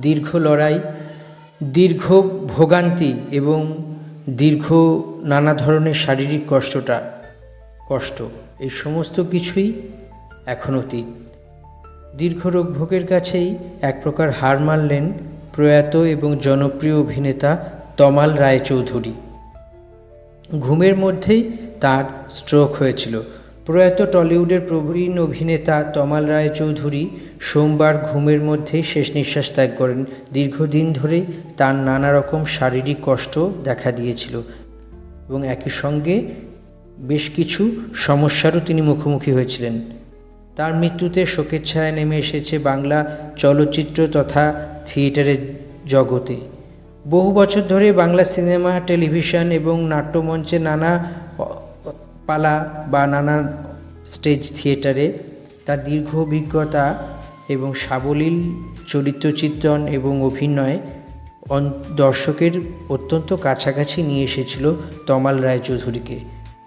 দীর্ঘ লড়াই, দীর্ঘ ভোগান্তি এবং দীর্ঘ নানা ধরনের শারীরিক কষ্ট এই সমস্ত কিছুই এখন অতীত। দীর্ঘ রোগভোগের কাছেই এক প্রকার হার মানলেন প্রয়াত এবং জনপ্রিয় অভিনেতা তমাল রায়চৌধুরী। ঘুমের মধ্যেই তার স্ট্রোক হয়েছিল। প্রয়াত টলিউডের প্রবীণ অভিনেতা তমাল রায়চৌধুরী সোমবার ঘুমের মধ্যেই শেষ নিঃশ্বাস ত্যাগ করেন। দীর্ঘদিন ধরেই তার নানা রকম শারীরিক কষ্ট দেখা দিয়েছিল এবং একই সঙ্গে বেশ কিছু সমস্যারও তিনি মুখোমুখি হয়েছিলেন। তার মৃত্যুতে শোকের ছায়া নেমে এসেছে বাংলা চলচ্চিত্র তথা থিয়েটারের জগতে। বহু বছর ধরে বাংলা সিনেমা, টেলিভিশন এবং নাট্যমঞ্চে নানা পালা বা নানা স্টেজ থিয়েটারে তার দীর্ঘ অভিজ্ঞতা এবং সাবলীল চরিত্রচিত্রণ এবং অভিনয় দর্শকের অত্যন্ত কাছাকাছি নিয়ে এসেছিল তমাল রায়চৌধুরীকে।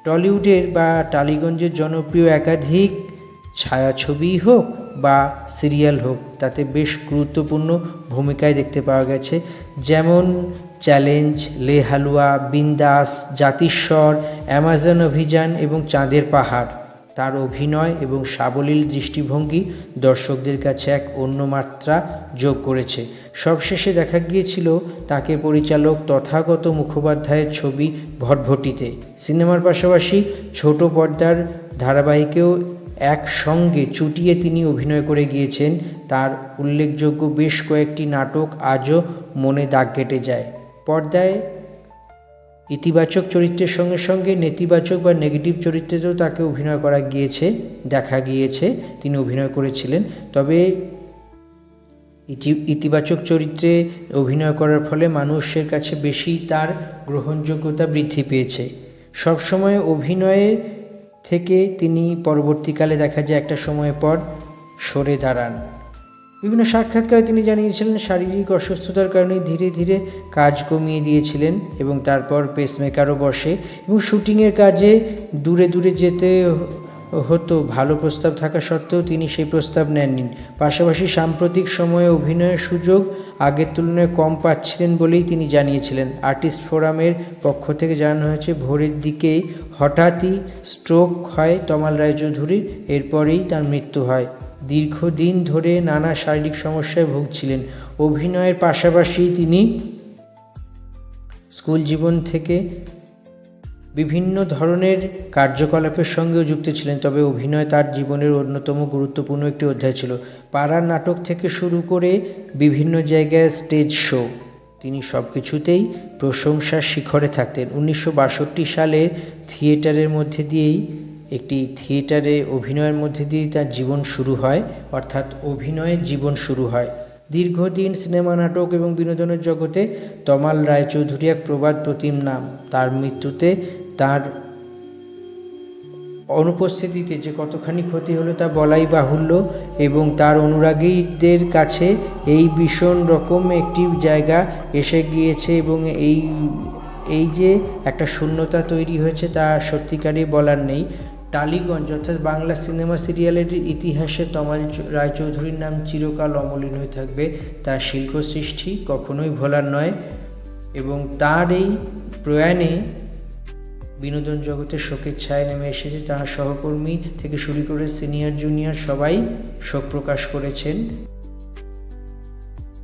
টলিউডের বা টালিগঞ্জের জনপ্রিয় একাধিক ছায়াছবি হোক বা সিরিয়াল হোক, তাতে বেশ গুরুত্বপূর্ণ ভূমিকায় দেখতে পাওয়া গেছে, যেমন চ্যালেঞ্জ, লে হালুয়া, বিন্দাস, জাতিস্বর, অ্যামাজন অভিযান এবং চাঁদের পাহাড়। তার অভিনয় এবং সাবলীল দৃষ্টিভঙ্গি দর্শকদের কাছে এক অন্য মাত্রা যোগ করেছে। সবশেষে দেখা গিয়েছিল তাকে পরিচালক তথাগত মুখোপাধ্যায়ের ছবি ভটভটিতে। সিনেমার পাশাপাশি ছোট পর্দার ধারাবাহিকেও একসঙ্গে চুটিয়ে তিনি অভিনয় করে গিয়েছেন। তার উল্লেখযোগ্য বেশ কয়েকটি নাটক আজও মনে দাগ কেটে যায়। পর্দায় ইতিবাচক চরিত্রের সঙ্গে সঙ্গে নেতিবাচক বা নেগেটিভ চরিত্রেও তাকে অভিনয় করা গিয়েছে, দেখা গিয়েছে তিনি অভিনয় করেছিলেন। তবে ইতিবাচক চরিত্রে অভিনয় করার ফলে মানুষের কাছে বেশি তার গ্রহণযোগ্যতা বৃদ্ধি পেয়েছে। সবসময় অভিনয়ের থেকে তিনি পরবর্তীকালে দেখা যায় একটা সময় পর সরে দাঁড়ান। বিভিন্ন সাক্ষাৎকারে তিনি জানিয়েছিলেন শারীরিক অসুস্থতার কারণে ধীরে ধীরে কাজ কমিয়ে দিয়েছিলেন এবং তারপর পেসমেকারও বসে এবং শুটিংয়ের কাজে দূরে দূরে যেতে হতো। ভালো প্রস্তাব থাকা সত্ত্বেও তিনি সেই প্রস্তাব নেননি। পাশাপাশি সাম্প্রতিক সময়ে অভিনয়ের সুযোগ আগের তুলনায় কম পাচ্ছিলেন বলেই তিনি জানিয়েছিলেন। আর্টিস্ট ফোরামের পক্ষ থেকে জানানো হয়েছে, ভোরের দিকে হঠাৎই স্ট্রোক হয় তমাল রায়চৌধুরীর, এরপরেই তার মৃত্যু হয়। দীর্ঘদিন ধরে নানা শারীরিক সমস্যায় ভুগছিলেন। অভিনয়ের পাশাপাশি তিনি স্কুল জীবন থেকে বিভিন্ন ধরনের কার্যকলাপের সঙ্গেও যুক্ত ছিলেন। তবে অভিনয় তার জীবনের অন্যতম গুরুত্বপূর্ণ একটি অধ্যায় ছিল। পাড়ার নাটক থেকে শুরু করে বিভিন্ন জায়গায় স্টেজ শো, তিনি সব কিছুতেই প্রশংসার শিখরে থাকতেন। 1962 সালের থিয়েটারে অভিনয়ের মধ্যে দিয়েই তার জীবন শুরু হয়, অর্থাৎ অভিনয়ের জীবন শুরু হয়। দীর্ঘদিন সিনেমা, নাটক এবং বিনোদনের জগতে তমাল রায়চৌধুরী এক প্রবাদ প্রতিম নাম। তার মৃত্যুতে তার অনুপস্থিতিতে যে কতখানি ক্ষতি হলো তা বলাই বাহুল্য এবং তার অনুরাগীদের কাছে এই ভীষণ রকম একটি জায়গা এসে গিয়েছে এবং এই যে একটা শূন্যতা তৈরি হয়েছে তা সত্যিকারই বলার নেই। টালিগঞ্জ অর্থাৎ বাংলা সিনেমা সিরিয়ালের ইতিহাসে তমাল রায়চৌধুরীর নাম চিরকাল অমলিন হয়ে থাকবে। তার শিল্পসৃষ্টি কখনোই ভোলার নয় এবং তার এই প্রয়াণে বিনোদন জগতে শোকের ছায়া নেমে এসেছে। তার সহকর্মী থেকে শুরু করে সিনিয়র জুনিয়র সবাই শোক প্রকাশ করেছেন।